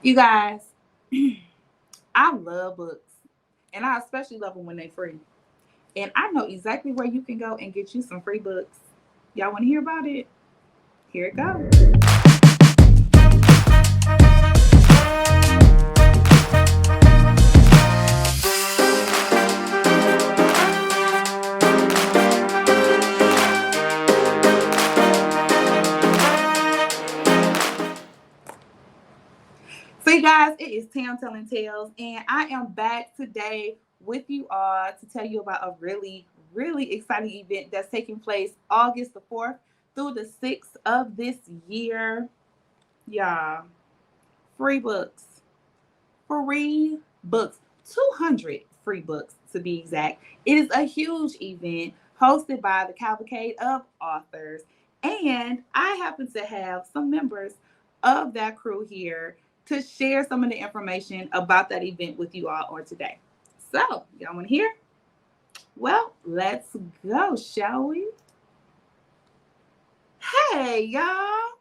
You guys, I love books, and I especially love them when they're free. And I know exactly where you can go and get you some free books. Y'all want to hear about it? Here it goes. So, you guys, it is Tam Telling Tales, and I am back today with you all to tell you about a really exciting event that's taking place August the 4th through the 6th of this year. Y'all, free books. Free books. 200 free books to be exact. It is a huge event hosted by the Cavalcade of Authors, and I happen to have some members of that crew here to share some of the information about that event with you all on today. So, y'all want to hear? Well, let's go, shall we? Hey, y'all.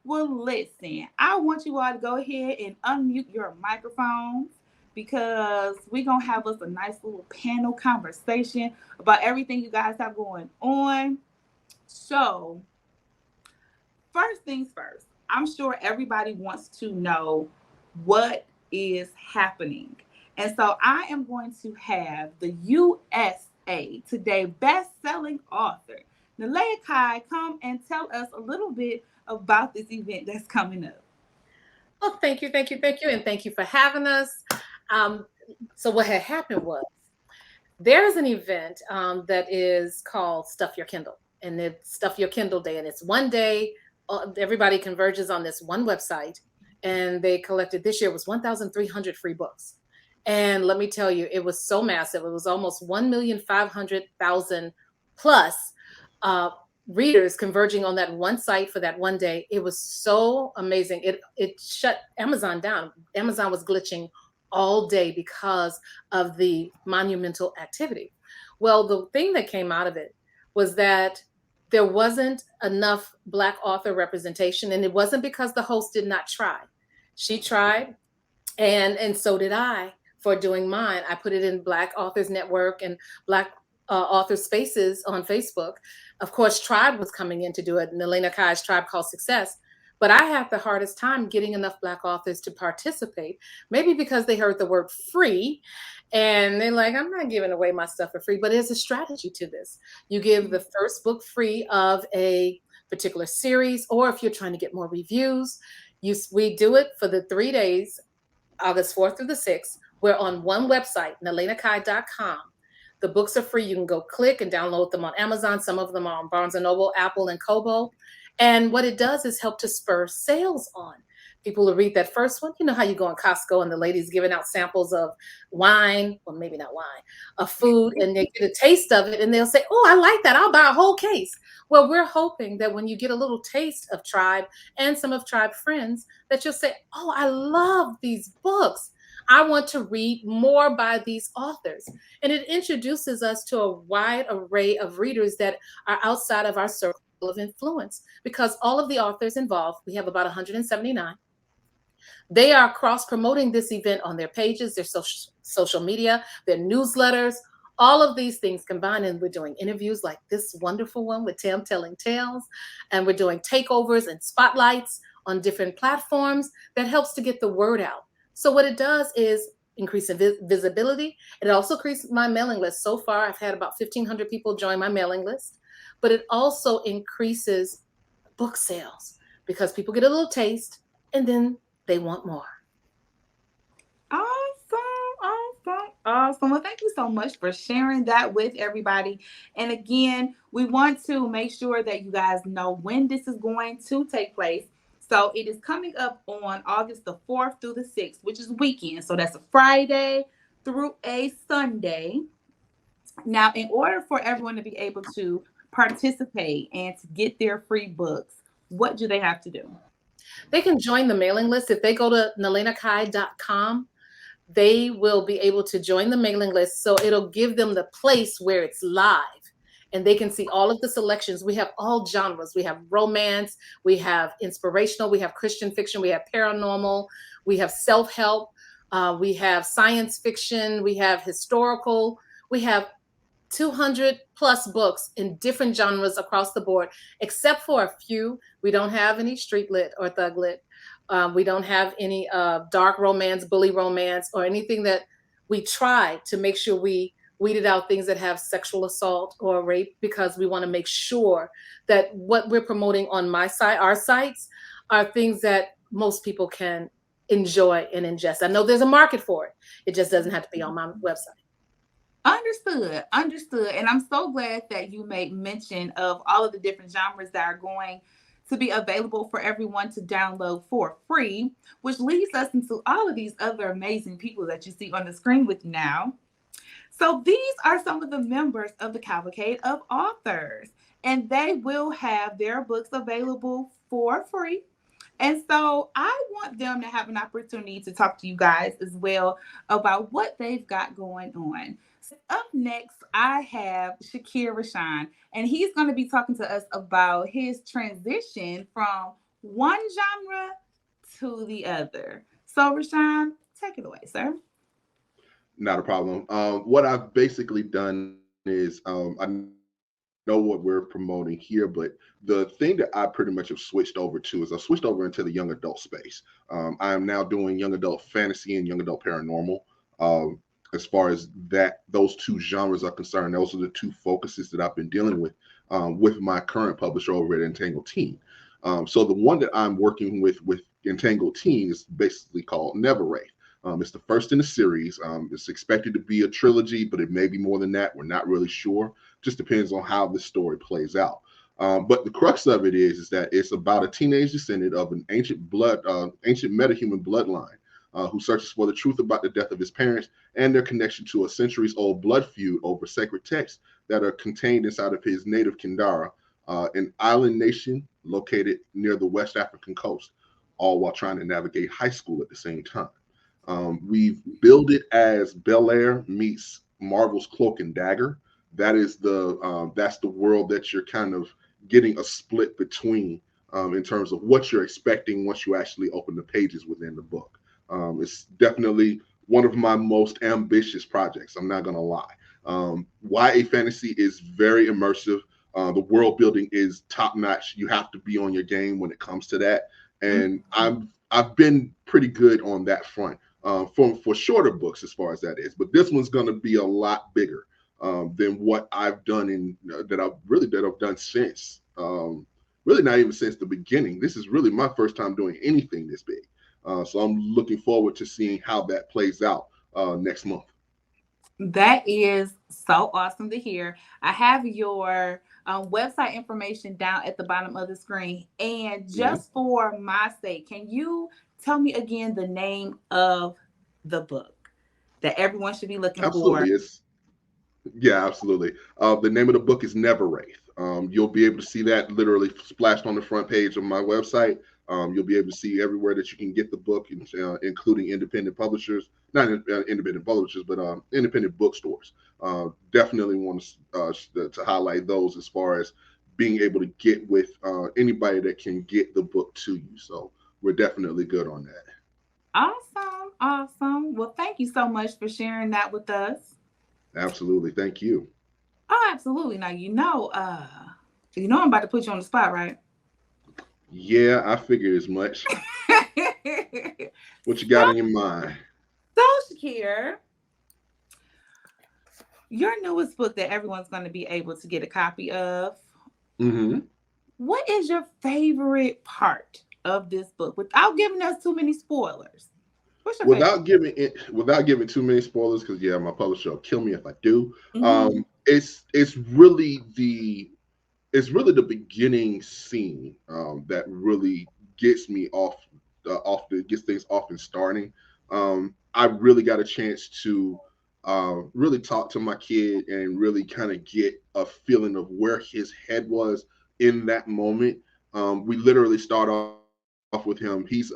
Well, listen, I want you all to go ahead and unmute your microphones because we're going to have us a nice little panel conversation about everything you guys have going on. So, first things first, I'm sure everybody wants to know what is happening. And so I am going to have the USA Today best-selling author, Nalea Kai, come and tell us a little bit about this event that's coming up. Well, thank you, and thank you for having us. Um, so what had happened was there's an event that is called Stuff Your Kindle, and it's Stuff Your Kindle Day, and it's one day. Everybody converges on this one website, and they collected this year was 1,300 free books. And let me tell you, it was so massive. It was almost 1,500,000 plus uh, readers converging on that one site for that one day. It was so amazing. It shut Amazon down. Amazon was glitching all day because of the monumental activity. Well, the thing that came out of it was that there wasn't enough Black author representation, and it wasn't because the host did not try. She tried, and so did I for doing mine. I put it in Black Authors Network and Black Author Spaces on Facebook. Of course, Tribe was coming in to do it, Nalena Kai's Tribe Called Success. But I had the hardest time getting enough Black authors to participate, maybe because they heard the word free and they're like, I'm not giving away my stuff for free. But there's a strategy to this. You give the first book free of a particular series, or if you're trying to get more reviews, we do it for the 3 days, August 4th through the 6th. We're on one website, nalenakai.com. The books are free. You can go click and download them on Amazon. Some of them are on Barnes & Noble, Apple, and Kobo. And what it does is help to spur sales on. People will read that first one. You know how you go in Costco and the lady's giving out samples of wine, well, maybe not wine, of food, and they get a taste of it and they'll say, oh, I like that. I'll buy a whole case. Well, we're hoping that when you get a little taste of Tribe and some of Tribe friends, that you'll say, oh, I love these books. I want to read more by these authors. And it introduces us to a wide array of readers that are outside of our circle of influence, because all of the authors involved, we have about 179. They are cross promoting this event on their pages, their social media, their newsletters, all of these things combined. And we're doing interviews like this wonderful one with Tam Telling Tales. And we're doing takeovers and spotlights on different platforms that helps to get the word out. So what it does is increase visibility. It also increases my mailing list. So far, I've had about 1,500 people join my mailing list, but it also increases book sales because people get a little taste and then they want more. Awesome. Well, thank you so much for sharing that with everybody. And again, we want to make sure that you guys know when this is going to take place. So it is coming up on August the 4th through the 6th, which is weekend. So that's a Friday through a Sunday. Now, in order for everyone to be able to participate and to get their free books, what do they have to do? They can join the mailing list. If they go to nalenakai.com, they will be able to join the mailing list. So it'll give them the place where it's live. and they can see all of the selections. We have all genres. We have romance, we have inspirational, we have Christian fiction, we have paranormal, we have self-help, we have science fiction, we have historical, we have 200 plus books in different genres across the board, except for a few. We don't have any street lit or thug lit. We don't have any dark romance, bully romance, or anything that we try to make sure we weeded out things that have sexual assault or rape, because we want to make sure that what we're promoting on my site, our sites, are things that most people can enjoy and ingest. I know there's a market for it. It just doesn't have to be on my website. Understood, understood. And I'm so glad that you made mention of all of the different genres that are going to be available for everyone to download for free, which leads us into all of these other amazing people that you see on the screen with you now. So these are some of the members of the Cavalcade of Authors, and they will have their books available for free. And so I want them to have an opportunity to talk to you guys as well about what they've got going on. Up next, I have Shakir Rashan, and he's going to be talking to us about his transition from one genre to the other. So, Rashan, take it away, sir. Not a problem. What I've basically done is I know what we're promoting here, but the thing that I pretty much have switched over to is I've switched over into the young adult space. I am now doing young adult fantasy and young adult paranormal. As far as those two genres are concerned, those are the two focuses that I've been dealing with my current publisher over at Entangled Teen. So the one that I'm working with Entangled Teen is basically called Never Wraith. It's the first in the series. It's expected to be a trilogy, but it may be more than that. We're not really sure. Just depends on how the story plays out. But the crux of it is that it's about a teenage descendant of an ancient metahuman bloodline who searches for the truth about the death of his parents and their connection to a centuries-old blood feud over sacred texts that are contained inside of his native Kindara, an island nation located near the West African coast, all while trying to navigate high school at the same time. We've billed it as Bel Air meets Marvel's Cloak and Dagger. That's the world that you're kind of getting a split between in terms of what you're expecting once you actually open the pages within the book. It's definitely one of my most ambitious projects. I'm not gonna lie. YA fantasy is very immersive. The world building is top notch. You have to be on your game when it comes to that, and I've been pretty good on that front for shorter books as far as that is. But this one's going to be a lot bigger than what I've done that I've done since really not even since the beginning. This is really my first time doing anything this big. So I'm looking forward to seeing how that plays out next month. That is so awesome to hear. I have your website information down at the bottom of the screen. And Mhm. just for my sake, can you tell me again the name of the book that everyone should be looking for? Absolutely. Yeah, absolutely. The name of the book is Never Wraith. You'll be able to see that literally splashed on the front page of my website. You'll be able to see everywhere that you can get the book, including independent publishers, not independent publishers, but independent bookstores. Definitely want to highlight those as far as being able to get with anybody that can get the book to you. So we're definitely good on that. Awesome. Awesome. Well, thank you so much for sharing that with us. Absolutely. Thank you. Oh, absolutely. Now, I'm about to put you on the spot, right? Yeah, I figured as much. What you so, got in your mind? so, Shakir, your newest book that everyone's going to be able to get a copy of. Hmm. What is your favorite part of this book without giving us too many spoilers? What's your favorite? Without giving too many spoilers, because yeah, my publisher will kill me if I do. Mm-hmm. It's really the beginning scene that really gets me gets things off and starting. I really got a chance to really talk to my kid and really kind of get a feeling of where his head was in that moment. We literally start off with him. He's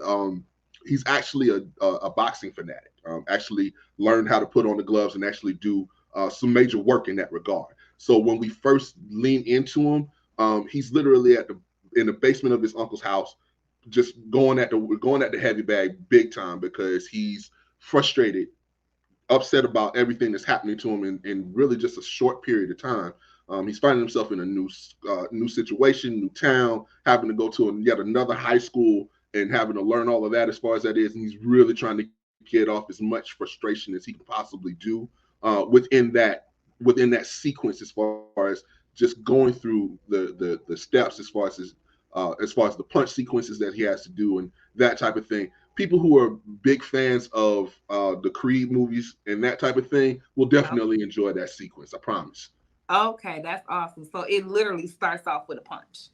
actually a boxing fanatic. Actually learned how to put on the gloves and actually do some major work in that regard. So when we first lean into him, he's literally in the basement of his uncle's house, just going at the heavy bag big time because he's frustrated, upset about everything that's happening to him in really just a short period of time. He's finding himself in a new situation, new town, having to go to yet another high school and having to learn all of that as far as that is. And he's really trying to get off as much frustration as he can possibly do within that sequence, as far as just going through the steps, as far as the punch sequences that he has to do and that type of thing. People who are big fans of the Creed movies and that type of thing will definitely enjoy that sequence. I promise. Okay, that's awesome. So it literally starts off with a punch.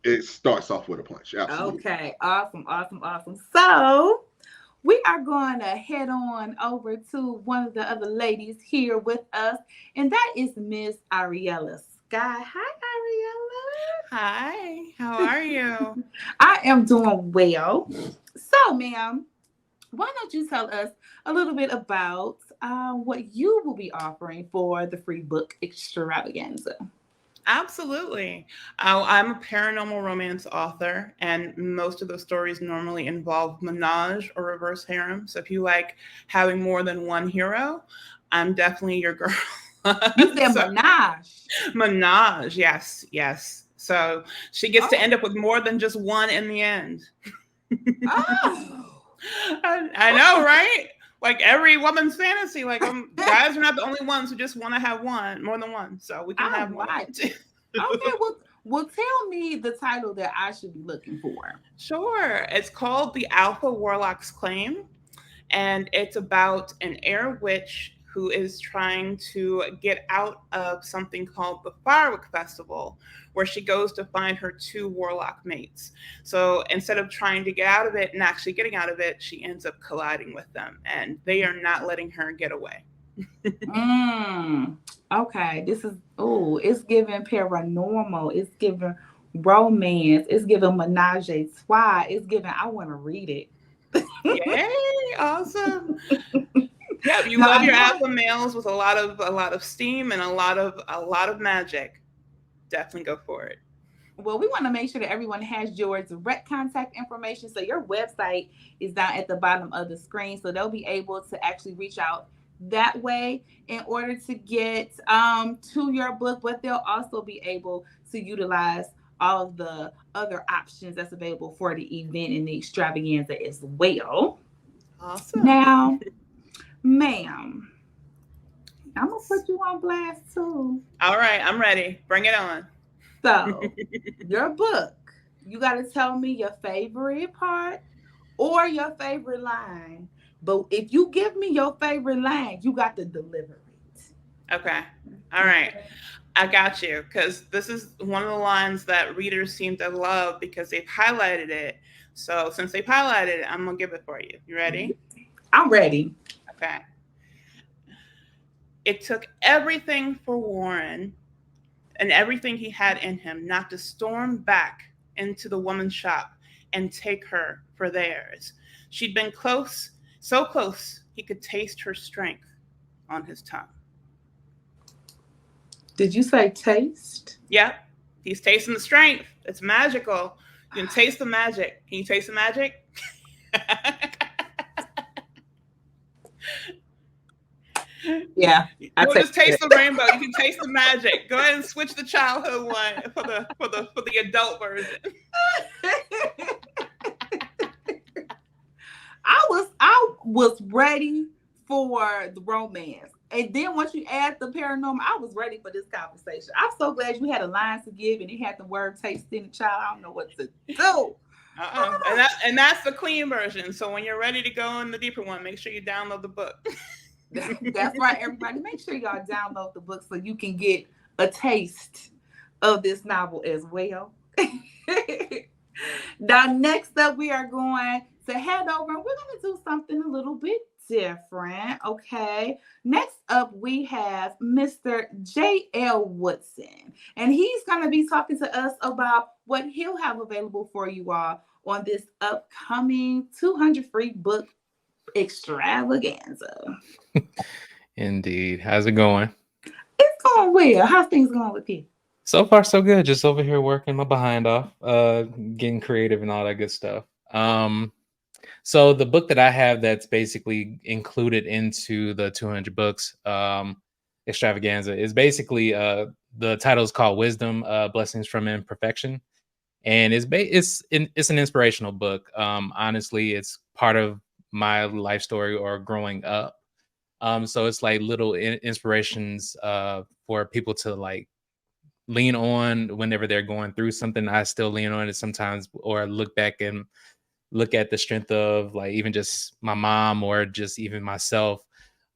It starts off with a punch. Absolutely. Okay, awesome, awesome, awesome. So we are going to head on over to one of the other ladies here with us, and that is Miss Ariella Sky. Hi, Hi, how are Ariella. you? I am doing well. So, ma'am, why don't you tell us a little bit about what you will be offering for the free book extravaganza? Absolutely. I'm a paranormal romance author, and most of those stories normally involve menage or reverse harem. So if you like having more than one hero, I'm definitely your girl. You said So, menage. menage, yes, yes. So she gets to Oh, end up with more than just one in the end. oh, I know, right? Like every woman's fantasy, like guys are not the only ones who just want to have more than one. So we can all have more than right. one too. Okay, well, tell me the title that I should be looking for. Sure. It's called The Alpha Warlock's Claim, and it's about an air witch who is trying to get out of something called the Firework Festival, where she goes to find her two warlock mates. So instead of trying to get out of it and actually getting out of it, she ends up colliding with them, and they are not letting her get away. Mm, okay, this is it's giving paranormal, it's giving romance, it's giving menage a trois, it's giving. I want to read it. Yay! Awesome. Yeah, you Now love I your know. alpha males with a lot of steam and a lot of magic. Definitely go for it. Well, we want to make sure that everyone has your direct contact information. So your website is down at the bottom of the screen. So they'll be able to actually reach out that way in order to get to your book, but they'll also be able to utilize all of the other options that's available for the event and the extravaganza as well. Awesome. Now, ma'am, I'm gonna put you on blast too. All right, I'm ready. Bring it on. So, your book, you got to tell me your favorite part or your favorite line. But if you give me your favorite line, you got to deliver Okay. All it. right. I got you. Because this is one of the lines that readers seem to love because they've highlighted it. So since they've highlighted it, I'm going to give it for you. You ready? I'm ready. Okay. It took everything for Warren and everything he had in him not to storm back into the woman's shop and take her for theirs. She'd been close, so close he could taste her strength on his tongue. Did you say taste? Yep, he's tasting the strength. It's magical. You can taste the magic. Can you taste the magic? Yeah, You I don't take just taste it. the rainbow. You can taste the magic. Go ahead and switch the childhood one for the adult version. I was ready for the romance. And then once you add the paranormal, I was ready for this conversation. I'm so glad you had a line to give and it had the word taste in the child. I don't know what to do. And that's the clean version. So when you're ready to go in the deeper one, make sure you download the book. That's right, everybody. Make sure y'all download the book so you can get a taste of this novel as well. Now, next up, we are going to head over and we're going to do something a little bit different. Okay. Next up, we have Mr. J.L. Woodson, and he's going to be talking to us about what he'll have available for you all on this upcoming 200 free book extravaganza. Indeed. How's it going? It's going well. How's things going with you? So far, so good. Just over here working my behind off, getting creative and all that good stuff. So the book that I have that's basically included into the 200 books, Extravaganza, is basically the title is called Wisdom, Blessings from Imperfection, and it's an inspirational book. Honestly, it's part of my life story or growing up. So it's like little inspirations for people to like lean on whenever they're going through something. I still lean on it sometimes, or look back and look at the strength of like even just my mom, or just even myself,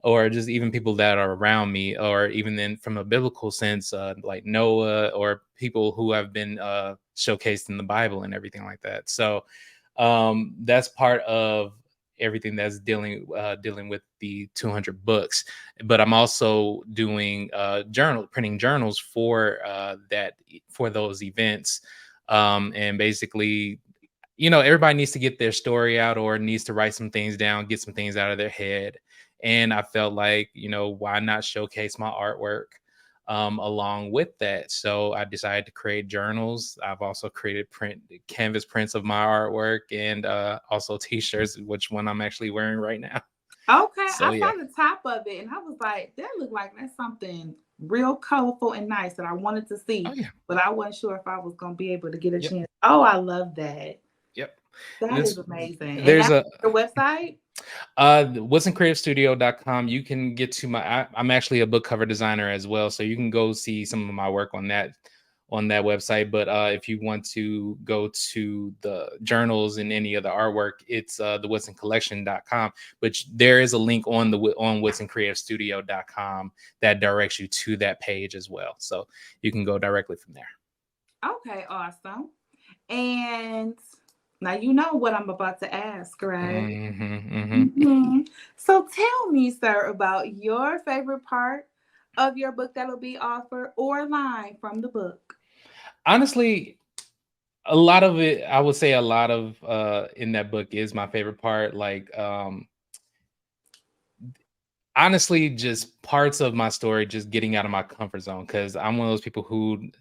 or just even people that are around me, or even then from a biblical sense, like Noah, or people who have been showcased in the Bible and everything like that. So that's part of everything that's dealing with the 200 books. But I'm also doing printing journals for for those events, and basically, everybody needs to get their story out, or needs to write some things down, get some things out of their head. And I felt like, why not showcase my artwork along with that? So I decided to create journals. I've also created canvas prints of my artwork, and also t-shirts, which one I'm actually wearing right now. Okay, So I saw the top of it and I was like, that looked like that's something real colorful and nice that I wanted to see, Oh yeah. but I wasn't sure if I was going to be able to get a Yep. chance. Oh, I love that. Yep. That is amazing. And There's that's your website? what'sincreativestudio.com. You can get to I'm actually a book cover designer as well, so you can go see some of my work on that website. But if you want to go to the journals and any of the artwork, it's the what'sincollection.com. But there is a link on what'sincreativestudio.com that directs you to that page as well, so you can go directly from there. Okay, awesome. And now you know what I'm about to ask, right? So tell me, sir, about your favorite part of your book that'll be offered, or line from the book. Honestly, a lot of it, I would say a lot of in that book is my favorite part. Like honestly, just parts of my story, just getting out of my comfort zone, because I'm one of those people who,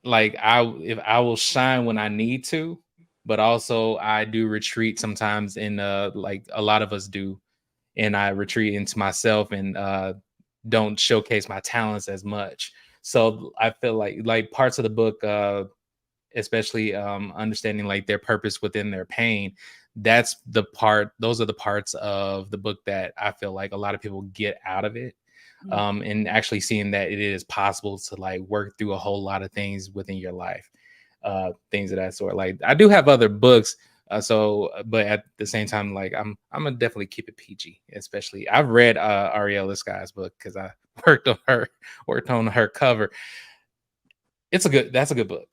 like, if I will shine when I need to, but also I do retreat sometimes in like a lot of us do, and I retreat into myself, and don't showcase my talents as much. So I feel like parts of the book, especially understanding like their purpose within their pain, those are the parts of the book that I feel like a lot of people get out of it. And actually seeing that it is possible to like work through a whole lot of things within your life, things of that sort. Like I do have other books, but at the same time, like I'm gonna definitely keep it PG. Especially I've read Ariella Sky's book, because I worked on her cover. That's a good book.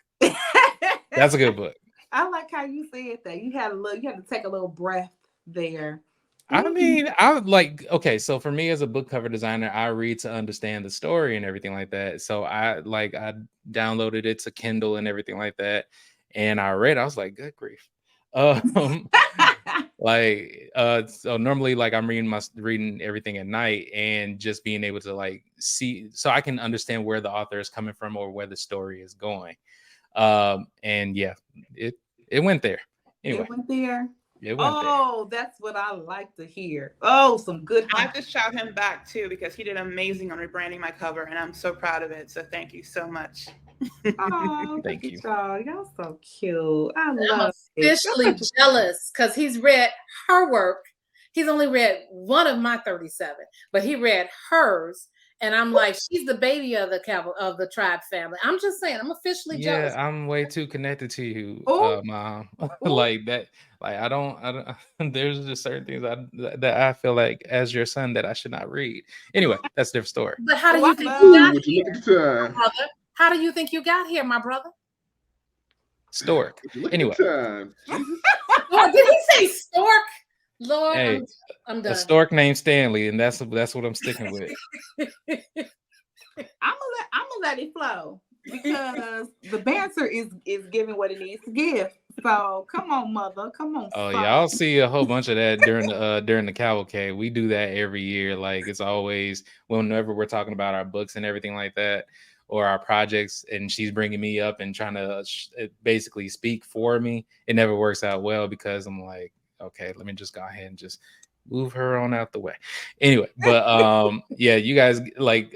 That's a good book. I like how you said that. You had to take a little breath there. I mean, I would like, okay, so for me as a book cover designer, I read to understand the story and everything like that. So I downloaded it to Kindle and everything like that, and I read. I was like, good grief. So normally, like, I'm reading everything at night, and just being able to like see, so I can understand where the author is coming from or where the story is going. And yeah, it went there. Anyway, It went there. it went there. Oh, that's what I like to hear. Oh, some good. I have to shout him back too, because he did amazing on rebranding my cover, and I'm so proud of it. So thank you so much. Oh, Thank look you. at y'all. Y'all so cute. I I'm love it. officially jealous because he's read her work. He's only read one of my 37, but he read hers. And I'm like, she's the baby of the tribe family. I'm just saying, I'm officially jealous. Yeah, I'm way too connected to you, Oh. Mom. Ooh. Like that. Like I don't. There's just certain things that I feel like as your son that I should not read. Anyway, that's a different story. But how do Oh, I you think love you Ooh, got would you here, look at the time? brother? How do you think you got here, my brother? Stork. Would you look Anyway, at the time? Jesus. Lord, did he say stork? Lord, hey, I'm a done. stork named Stanley, and that's what I'm sticking with. I'm gonna let it flow, because the banter is giving what it needs to give. So come on, mother. Come on, Oh son. yeah, I'll see a whole bunch of that during the cavalcade. We do that every year. Like it's always whenever we're talking about our books and everything like that, or our projects, and she's bringing me up and trying to basically speak for me. It never works out well because I'm like, okay, let me just go ahead and just move her on out the way. Anyway, but yeah, you guys like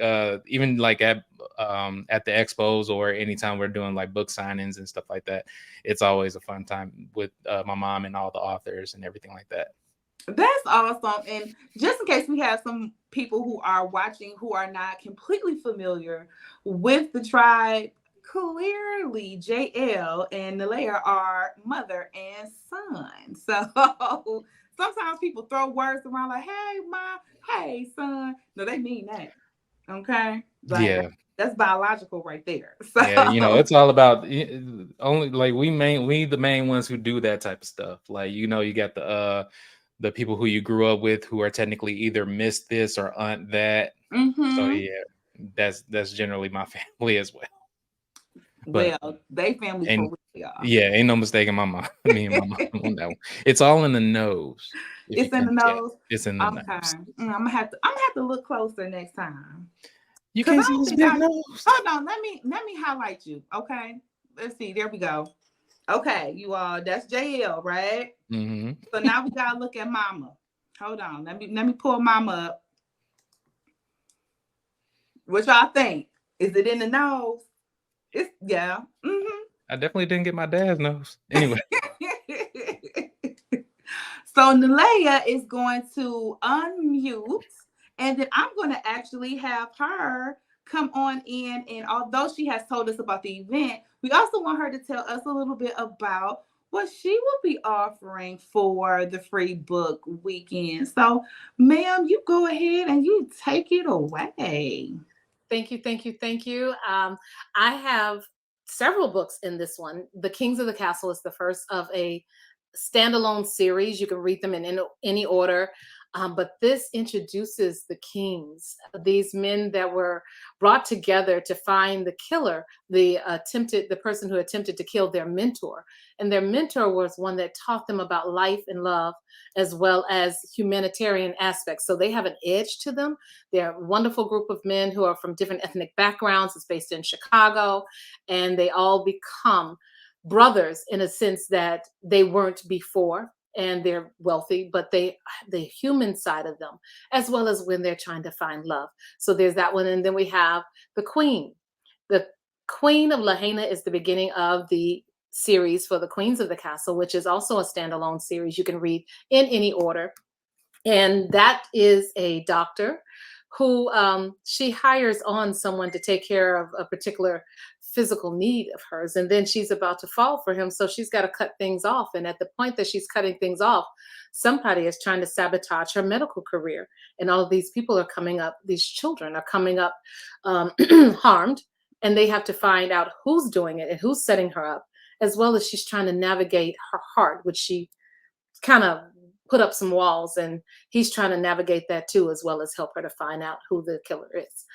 even like at the expos or anytime we're doing like book signings and stuff like that, it's always a fun time with my mom and all the authors and everything like that. That's awesome. And just in case we have some people who are watching who are not completely familiar with the tribe, clearly JL and Nalea are mother and son. So sometimes people throw words around like, hey, mom, hey, son. No, they mean that. Okay. Like Yeah. that's biological right there. So Yeah, it's all about only like we the main ones who do that type of stuff. Like you got the people who you grew up with who are technically either missed this or aunt that. So mm-hmm. yeah, that's generally my family as well. But Well, they family for and real, y'all. yeah, ain't no mistaking my mom. Me and my mom on that one. It's all in the nose. If you It's in the can, yeah, nose. it's in the Okay. nose. I'm gonna have to look closer next time. You Cause I can't see don't this think big I nose. hold on, let me highlight you. Okay. Let's see. There we go. Okay, you all that's JL, right? Mm-hmm. So now we gotta look at mama. Hold on. Let me pull mama up. What y'all think? Is it in the nose? It's yeah. Mm-hmm. I definitely didn't get my dad's nose. Anyway. So Nalea is going to unmute, and then I'm going to actually have her come on in. And although she has told us about the event, we also want her to tell us a little bit about what she will be offering for the free book weekend. So, ma'am, you go ahead and you take it away. Thank you, thank you, thank you. I have several books in this one. The Kings of the Castle is the first of a standalone series. You can read them in any order. But this introduces the kings, these men that were brought together to find the killer, the person who attempted to kill their mentor. And their mentor was one that taught them about life and love, as well as humanitarian aspects. So they have an edge to them. They're a wonderful group of men who are from different ethnic backgrounds. It's based in Chicago, and they all become brothers in a sense that they weren't before, and they're wealthy, but the human side of them, as well as when they're trying to find love. So there's that one. And then we have the Queen. The Queen of Lahaina is the beginning of the series for the Queens of the Castle, which is also a standalone series you can read in any order. And that is a doctor who she hires on someone to take care of a particular physical need of hers. And then she's about to fall for him. So she's got to cut things off. And at the point that she's cutting things off, somebody is trying to sabotage her medical career. And all of these people are coming up, these children are coming up harmed. And they have to find out who's doing it and who's setting her up, as well as she's trying to navigate her heart, which she kind of put up some walls, and he's trying to navigate that too, as well as help her to find out who the killer is.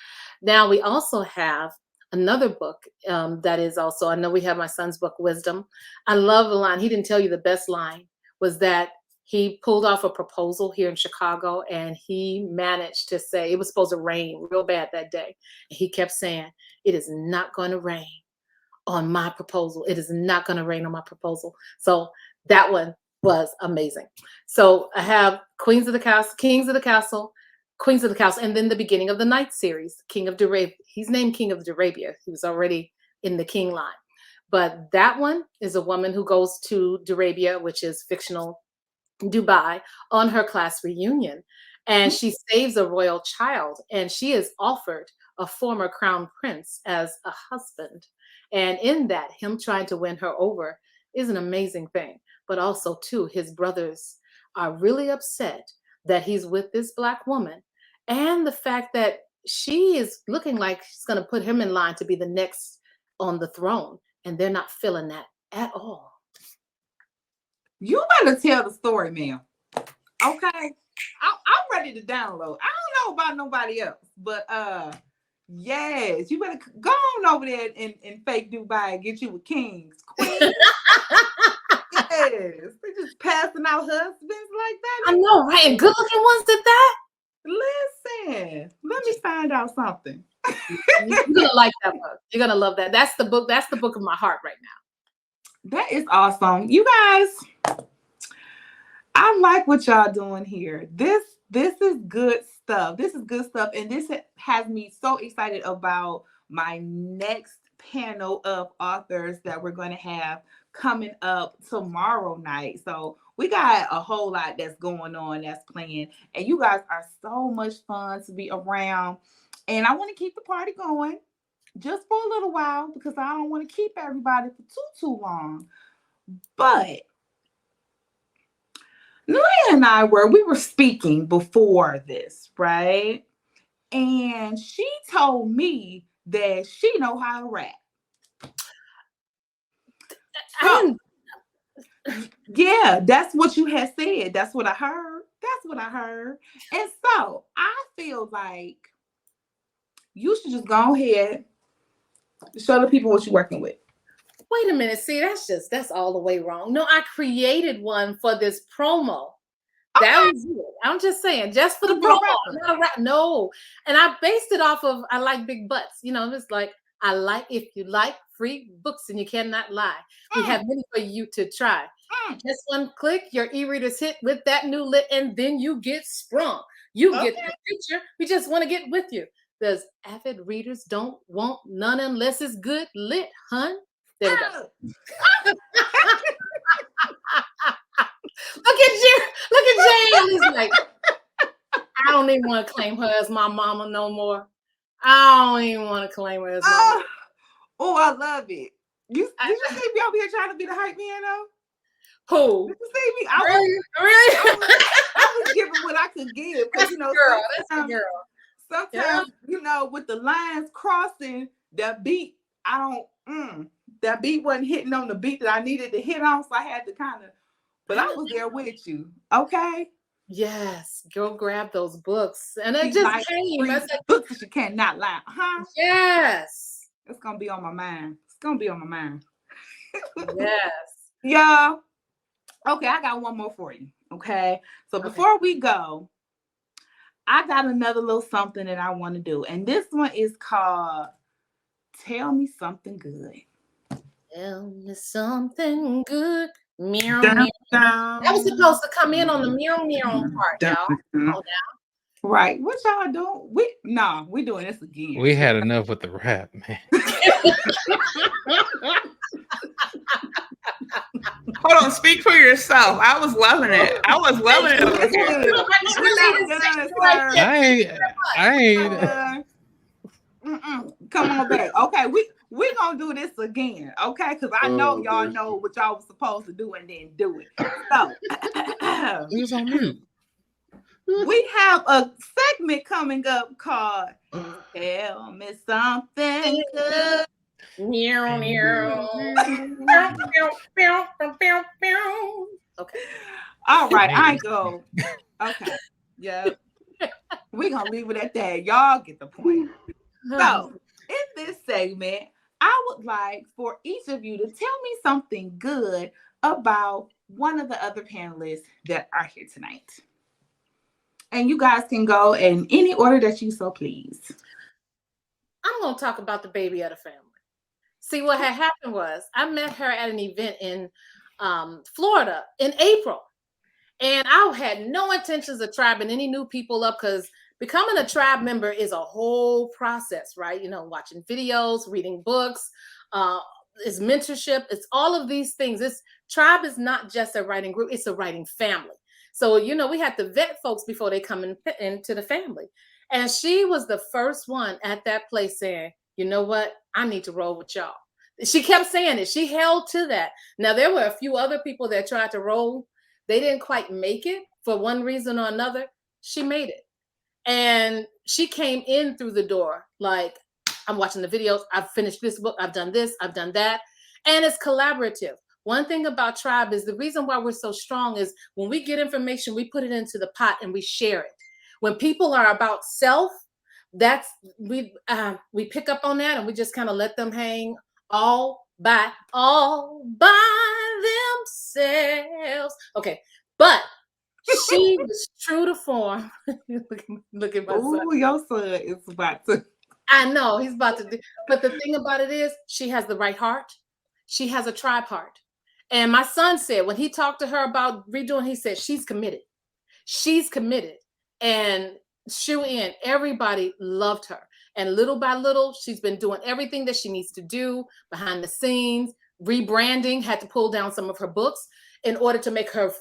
Now we also have another book that is also, I know we have my son's book, Wisdom. I love the line. He didn't tell you the best line was that he pulled off a proposal here in Chicago, and he managed to say, it was supposed to rain real bad that day. And he kept saying, it is not going to rain on my proposal. It is not going to rain on my proposal. So that one was amazing. So I have Queens of the Castle, Kings of the Castle, Queens of the Castle, and then the beginning of the Night series, King of Darabia. He's named King of Darabia. He was already in the king line. But that one is a woman who goes to Darabia, which is fictional Dubai, on her class reunion. And she saves a royal child, and she is offered a former crown prince as a husband. And in that, him trying to win her over is an amazing thing. But also, too, his brothers are really upset that he's with this Black woman, and the fact that she is looking like she's going to put him in line to be the next on the throne, and they're not feeling that at all. You better tell the story, ma'am. Okay. I'm ready to download. I don't know about nobody else, but yes, you better go on over there in fake Dubai and get you a king's queen. Yes. They just passing out husbands like that. I know, right? And good looking ones at that. Listen, let me find out something. You're gonna like that book. You're gonna love that. That's the book. That's the book of my heart right now. That is awesome. You guys, I like what y'all doing here. This is good stuff. This is good stuff. And this has me so excited about my next panel of authors that we're going to have coming up tomorrow night. So we got a whole lot that's going on, that's playing. And you guys are so much fun to be around. And I want to keep the party going just for a little while because I don't want to keep everybody for too long. But Nuea and we were speaking before this, right? And she told me that she know how to rap. So, yeah, that's what you had said. That's what I heard. And so I feel like you should just go ahead and show the people what you're working with. Wait a minute. See, that's all the way wrong. No, I created one for this promo. That was it. I'm just saying, just for the promo. No. And I based it off of I like big butts. You know, it's like I like if you like free books and you cannot lie. We have many for you to try. Just one click, your e-readers hit with that new lit, and then you get sprung. You get the picture. We just want to get with you. There's avid readers don't want none unless it's good lit, hun. There we go. Look at Jay. He's like, I don't even want to claim her as my mama no more. I don't even want to claim her as my mama. Oh, I love it. Did you see me over here trying to be the hype man though? Who? Did you see me? I was giving what I could give because sometimes you know with the lines crossing that beat, that beat wasn't hitting on the beat that I needed to hit on, so I had to kind of. But I was there with you, okay? Yes, go grab those books, and it just came. Like, books that you cannot lie, huh? Yes, it's gonna be on my mind. Yes, y'all. Okay, I got one more for you. Okay, so before we go, I got another little something that I want to do, and this one is called "Tell Me Something Good." Tell me something good. Meow, meow. That was supposed to come in on the meow meow part, y'all. Right. What y'all doing? We doing this again. We had enough with the rap, man. Hold on, speak for yourself. I was loving it. I ain't. Come on back. Okay, we gonna do this again, okay? Because I know y'all know what y'all was supposed to do and then do it. So it was on mute. We have a segment coming up called "Tell Me Something Good." Meow meow. Okay. All right, I go. Okay. Yeah. We're gonna leave it at that. Y'all get the point. So, in this segment, I would like for each of you to tell me something good about one of the other panelists that are here tonight. And you guys can go in any order that you so please. I'm going to talk about the baby of the family. See, what had happened was I met her at an event in Florida in April. And I had no intentions of tribing any new people up because becoming a tribe member is a whole process, right? You know, watching videos, reading books, it's mentorship. It's all of these things. Tribe is not just a writing group. It's a writing family. So, you know, we had to vet folks before they come into the family. And she was the first one at that place saying, you know what? I need to roll with y'all. She kept saying it. She held to that. Now, there were a few other people that tried to roll. They didn't quite make it for one reason or another. She made it. And she came in through the door like, I'm watching the videos. I've finished this book. I've done this. I've done that. And it's collaborative. One thing about tribe is the reason why we're so strong is when we get information, we put it into the pot and we share it. When people are about self, we pick up on that and we just kind of let them hang all by themselves. Okay, but she was true to form. Look at my son. Oh, your son is about to. I know he's about to do, but the thing about it is she has the right heart. She has a tribe heart. And my son said when he talked to her about redoing, he said she's committed. She's committed. And shoe in, everybody loved her. And little by little, she's been doing everything that she needs to do behind the scenes, rebranding, had to pull down some of her books in order to make her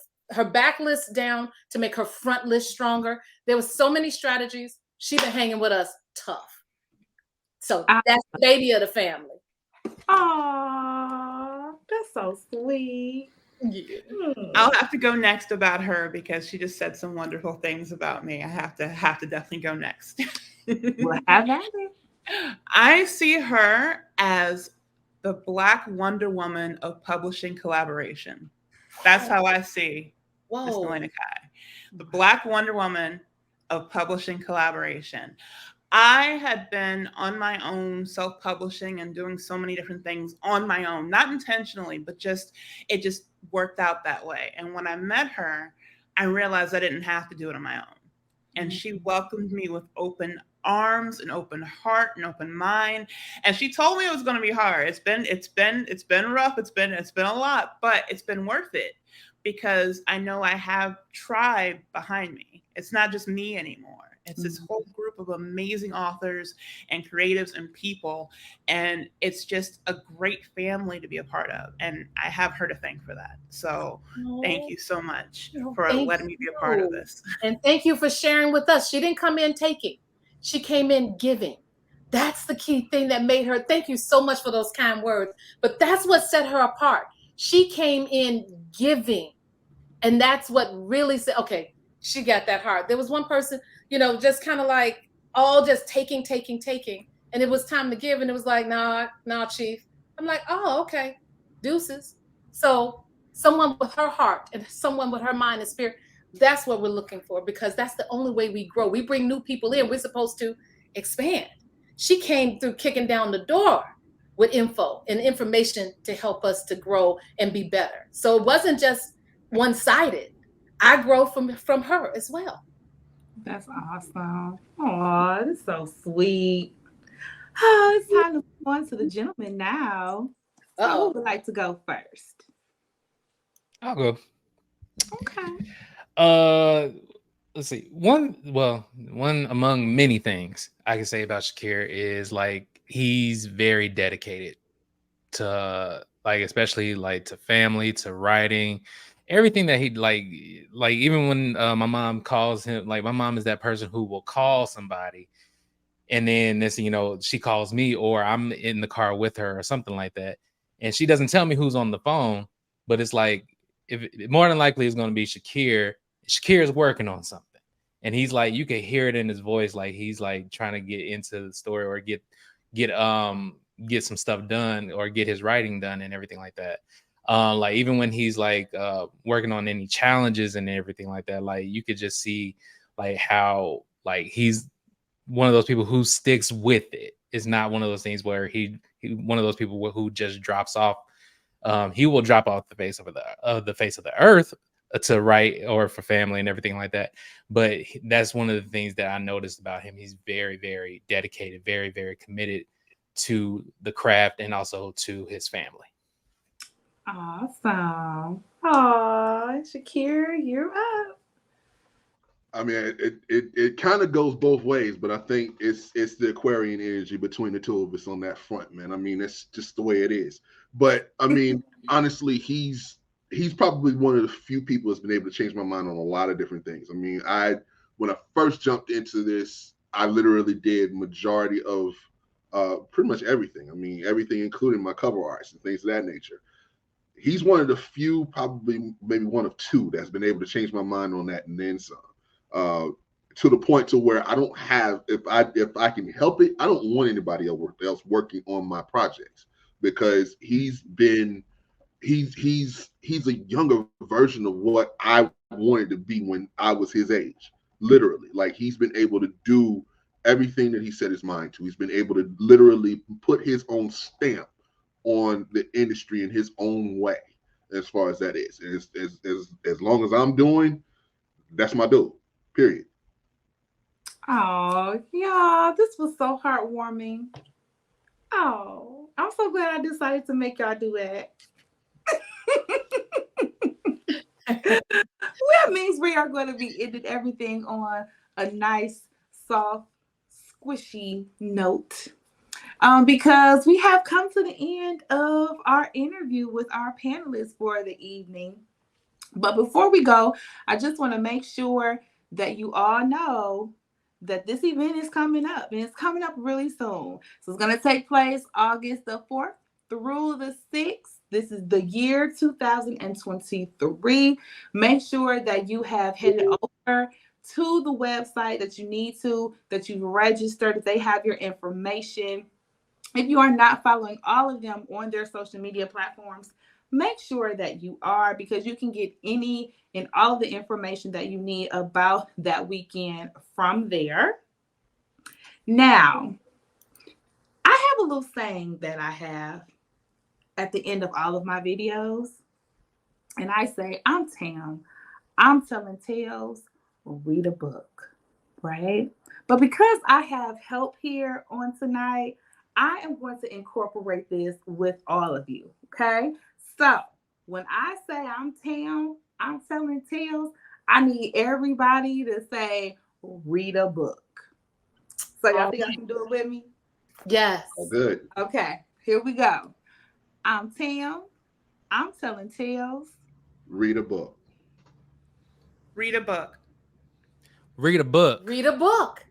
back list down, to make her front list stronger. There was so many strategies. She's been hanging with us tough. So that's the baby of the family. Aw, that's so sweet. Yeah. I'll have to go next about her because she just said some wonderful things about me. I have to definitely go next. Well, have at it. I see her as the Black Wonder Woman of publishing collaboration. That's how I see Miss Whoa. Nelena Kai, the Black Wonder Woman of publishing collaboration. I had been on my own self-publishing and doing so many different things on my own, not intentionally, but it just worked out that way. And when I met her, I realized I didn't have to do it on my own. And she welcomed me with open arms, an open heart, an open mind. And she told me it was going to be hard. It's been rough. It's been a lot, but it's been worth it because I know I have tribe behind me. It's not just me anymore. It's this whole group of amazing authors and creatives and people. And it's just a great family to be a part of. And I have her to thank for that. So thank you so much for letting me be a part of this. And thank you for sharing with us. She didn't come in taking. She came in giving. That's the key thing that made her. Thank you so much for those kind words. But that's what set her apart. She came in giving. And that's what really said, okay, she got that heart. There was one person, just kind of like all just taking. And it was time to give. And it was like, nah, chief. I'm like, oh, okay. Deuces. So someone with her heart and someone with her mind and spirit, that's what we're looking for, because that's the only way we grow. We bring new people in. We're supposed to expand. She came through kicking down the door with info and information to help us to grow and be better. So it wasn't just one-sided. I grow from her as well. That's awesome. Oh, that's so sweet. Oh, it's time to move on to the gentleman now. So who would like to go first? I'll go. Okay. Let's see. One among many things I can say about Shakir is like he's very dedicated to especially to family, to writing, everything that he like even when my mom calls him, my mom is that person who will call somebody and then she calls me or I'm in the car with her or something like that, and she doesn't tell me who's on the phone, but it's like if more than likely it's going to be Shakir is working on something, and he's like, you can hear it in his voice, like he's like trying to get into the story or get some stuff done or get his writing done and everything like that. Even when he's working on any challenges and everything like that, you could just see how he's one of those people who sticks with it. It's not one of those things where he one of those people who just drops off. He will drop off the face of the earth to write or for family and everything like that. But that's one of the things that I noticed about him. He's very, very dedicated, very, very committed to the craft and also to his family. Awesome. Aw, Shakir, you're up. I mean, it kind of goes both ways, but I think it's the Aquarian energy between the two of us on that front, man. I mean, it's just the way it is. But I mean, honestly, he's probably one of the few people that's been able to change my mind on a lot of different things. I mean, when I first jumped into this, I literally did majority of pretty much everything. I mean, everything, including my cover arts and things of that nature. He's one of the few, probably maybe one of two, that's been able to change my mind on that and then some. To the point to where I don't have, if I can help it, I don't want anybody else working on my projects, because he's a younger version of what I wanted to be when I was his age. Literally, he's been able to do everything that he set his mind to. He's been able to literally put his own stamp on the industry in his own way. as far as that is. As long as I'm doing, that's my dude. Period. Oh, yeah, this was so heartwarming. Oh, I'm so glad I decided to make y'all do that. That means we are going to be ending everything on a nice, soft, squishy note. Because we have come to the end of our interview with our panelists for the evening. But before we go, I just want to make sure that you all know that this event is coming up, and it's coming up really soon. So it's going to take place August the 4th through the 6th. This is the year 2023. Make sure that you have headed over to the website that you need to, that you've registered, that they have your information. If you are not following all of them on their social media platforms, make sure that you are, because you can get any and all of the information that you need about that weekend from there. Now, I have a little saying that I have at the end of all of my videos, and I say, I'm Tam. I'm telling tales, read a book, right? But because I have help here on tonight, I am going to incorporate this with all of you, okay? So when I say I'm Tam, I'm telling tales, I need everybody to say, read a book. So y'all think I can do it with me? Yes. All good. Okay, here we go. I'm Tam. I'm telling tales. Read a book. Read a book. Read a book. Read a book.